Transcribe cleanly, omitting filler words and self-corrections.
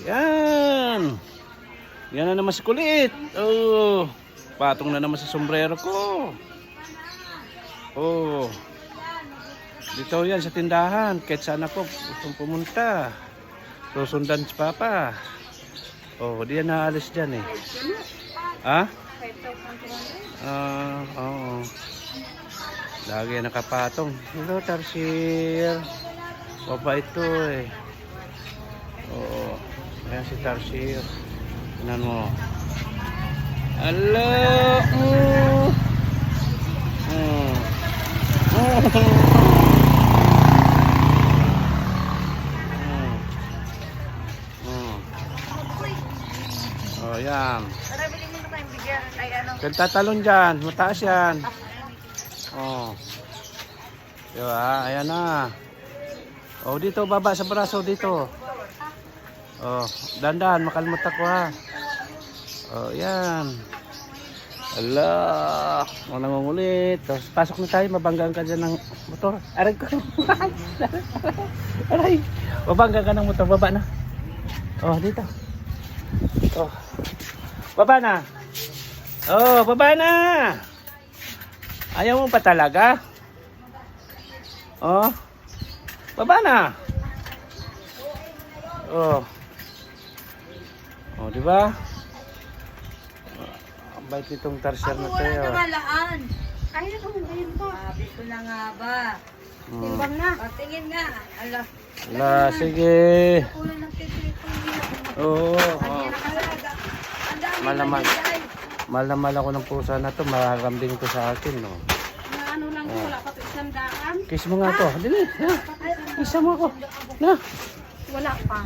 Yan. Yan na naman si Kulit. Oh, patong na naman sa sombrero ko. Oh. Dito yan sa tindahan. Kahit saan ako gustong pumunta. Susundan si Papa. Oh, di yan naalis dyan eh. Ha? Oo. Lagi nakapatong. Hello, Tarsier. Baba ito eh. Oo. Ayan si Tarsier. Tingnan mo. Hello. Oh, yan. Kanta talon dyan. Mataas yan. Oh. Diba? Ayan na. Oh, dito. Baba sa braso. Dito. Oh. Dandan. Makalmot ako ha. Oh, yan. Allah. O, nangungulit. Tapos, pasok na tayo. Mabanggaan ka dyan ng motor. Aray ko. Aray. Mabanggaan ka ng motor. Baba na. Oh, dito. Oh. Baba na. Oh, baba na. Ayaw mo pa talaga? Oh. Baba na. Oh. Oh, di ba? Ang bait nitong Tarsier na tayo. Wala namalaan. Ay, nakamugayin ba? Sabi ko na nga ba. Timbang na. Patingin nga. Ala. Ala, sige. Kulang ng titito niya. Oo. Ang nakalaga. Ang dami Malaman. na nilay. Mahal na mahal ako ng pusa na to. Mararambing to sa akin, no? Na ano lang ko, wala pa ito isang daan. Kiss mo nga to. Dili. Na. Kiss mo ako. Na. Wala pa.